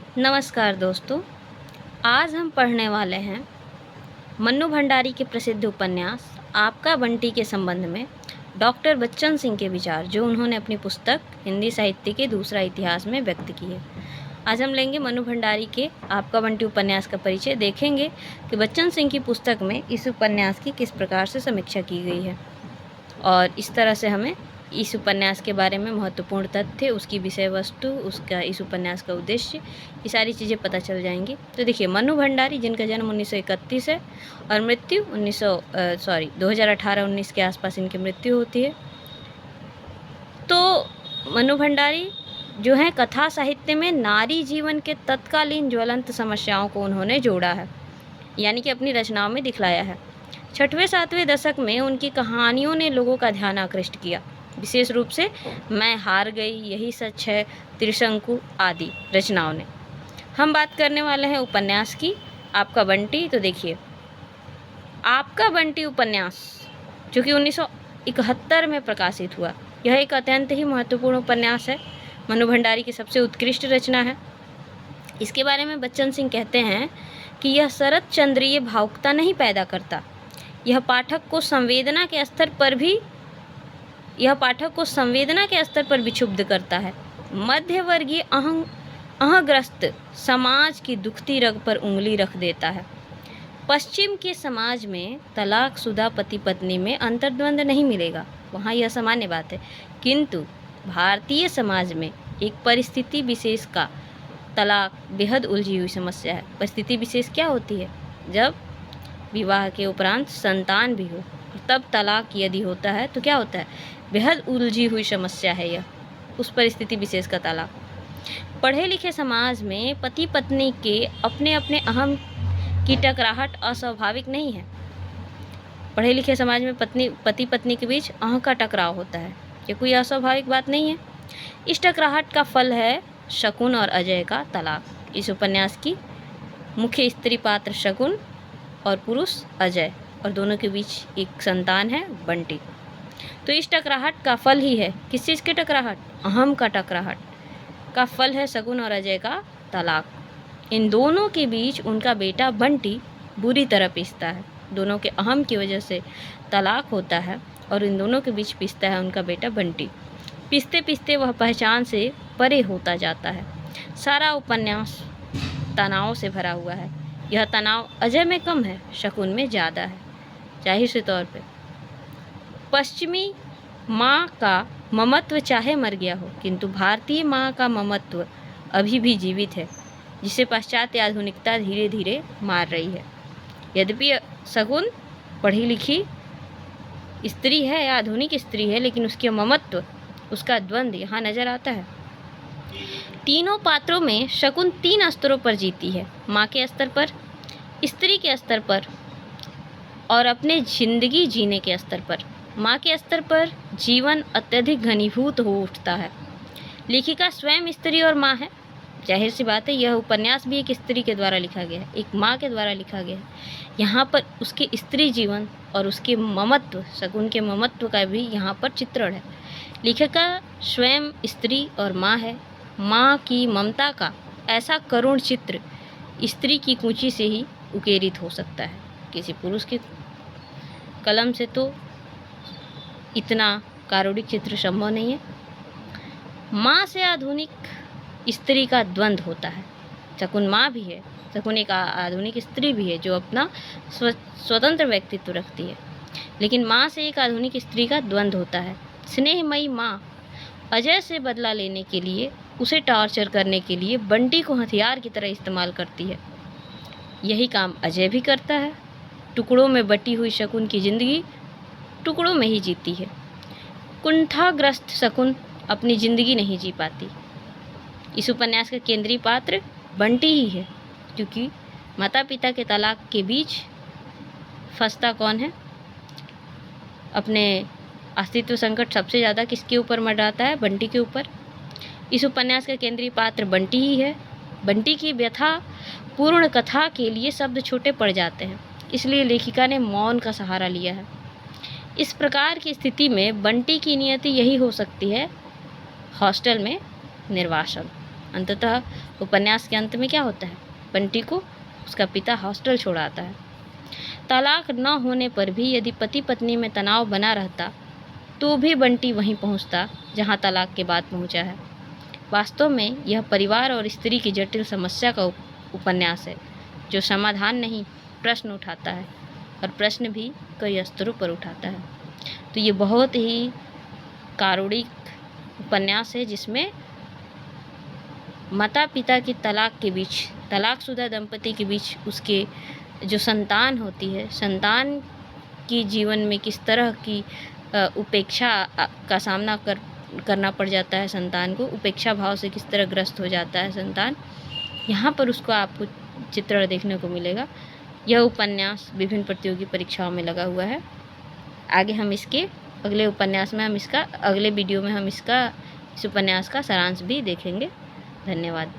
नमस्कार दोस्तों। आज हम पढ़ने वाले हैं मन्नू भंडारी के प्रसिद्ध उपन्यास आपका बंटी के संबंध में डॉक्टर बच्चन सिंह के विचार, जो उन्होंने अपनी पुस्तक हिंदी साहित्य के दूसरा इतिहास में व्यक्त किए। आज हम लेंगे मन्नू भंडारी के आपका बंटी उपन्यास का परिचय, देखेंगे कि बच्चन सिंह की पुस्तक में इस उपन्यास की किस प्रकार से समीक्षा की गई है और इस तरह से हमें इस उपन्यास के बारे में महत्वपूर्ण तथ्य, उसकी विषय वस्तु, उसका इस उपन्यास का उद्देश्य, ये सारी चीज़ें पता चल जाएंगी। तो देखिए, मन्नू भंडारी जिनका जन्म 1931 है और मृत्यु 2018-19 के आसपास इनकी मृत्यु होती है। तो मन्नू भंडारी जो है कथा साहित्य में नारी जीवन के तत्कालीन ज्वलंत समस्याओं को उन्होंने जोड़ा है, यानी कि अपनी रचनाओं में दिखलाया है। 6वें-7वें दशक में उनकी कहानियों ने लोगों का ध्यान आकृष्ट किया, विशेष रूप से मैं हार गई, यही सच है, त्रिशंकु आदि रचनाओं ने। हम बात करने वाले हैं उपन्यास की, आपका बंटी। तो देखिए, आपका बंटी उपन्यास जो कि 1971 में प्रकाशित हुआ, यह एक अत्यंत ही महत्वपूर्ण उपन्यास है, मन्नू भंडारी की सबसे उत्कृष्ट रचना है। इसके बारे में बच्चन सिंह कहते हैं कि यह शरत चंद्रीय भावुकता नहीं पैदा करता, यह पाठक को संवेदना के स्तर पर विक्षुब्ध करता है। मध्यवर्गीय अहंग्रस्त समाज की दुखती रग पर उंगली रख देता है। पश्चिम के समाज में तलाकशुदा पति पत्नी में अंतर्द्वंद नहीं मिलेगा, वहाँ यह सामान्य बात है, किंतु भारतीय समाज में एक परिस्थिति विशेष का तलाक बेहद उलझी हुई समस्या है। परिस्थिति विशेष क्या होती है? जब विवाह के उपरांत संतान भी हो, तब तलाक यदि होता है तो क्या होता है? बेहद उलझी हुई समस्या है यह, उस परिस्थिति विशेष का तलाक। पढ़े लिखे समाज में पति पत्नी के अपने अपने अहम की टकराहट अस्वाभाविक नहीं है। पढ़े लिखे समाज में पति पत्नी के बीच अहं का टकराव होता है, ये कोई अस्वाभाविक बात नहीं है। इस टकराहट का फल है शकुन और अजय का तलाक। इस उपन्यास की मुख्य स्त्री पात्र शकुन और पुरुष अजय, और दोनों के बीच एक संतान है बंटी। तो इस टकराहट का फल ही है, किस चीज़ की टकराहट? अहम का टकराहट का फल है शकुन और अजय का तलाक। इन दोनों के बीच उनका बेटा बंटी बुरी तरह पिसता है, दोनों के अहम की वजह से तलाक होता है और इन दोनों के बीच पिसता है उनका बेटा बंटी। पिसते पिसते वह पहचान से परे होता जाता है। सारा उपन्यास तनाव से भरा हुआ है। यह तनाव अजय में कम है, शकुन में ज़्यादा है। जाहिर से तौर पे पश्चिमी माँ का ममत्व चाहे मर गया हो, किंतु भारतीय माँ का ममत्व अभी भी जीवित है, जिसे पाश्चात्य आधुनिकता धीरे धीरे मार रही है। यद्यपि शकुन पढ़ी लिखी स्त्री है या आधुनिक स्त्री है, लेकिन उसके ममत्व, उसका द्वंद्व यहाँ नज़र आता है। तीनों पात्रों में शकुन 3 स्तरों पर जीती है, माँ के स्तर पर, स्त्री के स्तर पर और अपने जिंदगी जीने के स्तर पर। माँ के स्तर पर जीवन अत्यधिक घनीभूत हो उठता है। लेखिका स्वयं स्त्री और माँ है, जाहिर सी बात है, यह उपन्यास भी एक स्त्री के द्वारा लिखा गया है, एक माँ के द्वारा लिखा गया है। यहाँ पर उसके स्त्री जीवन और उसके ममत्व, शकुन के ममत्व का भी यहाँ पर चित्रण है। लेखिका स्वयं स्त्री और माँ है। माँ की ममता का ऐसा करुण चित्र स्त्री की कूंची से ही उकेरित हो सकता है, किसी पुरुष के कलम से तो इतना कारुणिक चित्र संभव नहीं है। माँ से आधुनिक स्त्री का द्वंद्व होता है। शकुन माँ भी है, शकुन एक आधुनिक स्त्री भी है जो अपना स्वतंत्र व्यक्तित्व रखती है, लेकिन माँ से एक आधुनिक स्त्री का द्वंद्व होता है। स्नेहमयी माँ अजय से बदला लेने के लिए, उसे टॉर्चर करने के लिए बंटी को हथियार की तरह इस्तेमाल करती है। यही काम अजय भी करता है। टुकड़ों में बटी हुई शकुन की ज़िंदगी टुकड़ों में ही जीती है। कुंठाग्रस्त शकुन अपनी ज़िंदगी नहीं जी पाती। इस उपन्यास का केंद्रीय पात्र बंटी ही है, क्योंकि माता पिता के तलाक के बीच फंसता कौन है? अपने अस्तित्व संकट सबसे ज़्यादा किसके ऊपर मंडराता है? बंटी के ऊपर। इस उपन्यास का केंद्रीय पात्र बंटी ही है। बंटी की व्यथा पूर्ण कथा के लिए शब्द छोटे पड़ जाते हैं, इसलिए लेखिका ने मौन का सहारा लिया है। इस प्रकार की स्थिति में बंटी की नियति यही हो सकती है, हॉस्टल में निर्वासन। अंततः उपन्यास के अंत में क्या होता है? बंटी को उसका पिता हॉस्टल छोड़ आता है। तलाक न होने पर भी यदि पति पत्नी में तनाव बना रहता तो भी बंटी वहीं पहुंचता जहां तलाक के बाद पहुंचा है। वास्तव में यह परिवार और स्त्री की जटिल समस्या का उपन्यास है, जो समाधान नहीं प्रश्न उठाता है, और प्रश्न भी कई स्तरों पर उठाता है। तो ये बहुत ही कारुणिक उपन्यास है, जिसमें माता पिता की तलाक के बीच, तलाकशुदा दंपति के बीच उसके जो संतान होती है, संतान की जीवन में किस तरह की उपेक्षा का सामना करना पड़ जाता है संतान को, उपेक्षा भाव से किस तरह ग्रस्त हो जाता है संतान, यहाँ पर उसको आपको चित्रण देखने को मिलेगा। यह उपन्यास विभिन्न प्रतियोगी परीक्षाओं में लगा हुआ है। आगे हम इसके अगले उपन्यास में अगले वीडियो में हम इस उपन्यास का सारांश भी देखेंगे। धन्यवाद।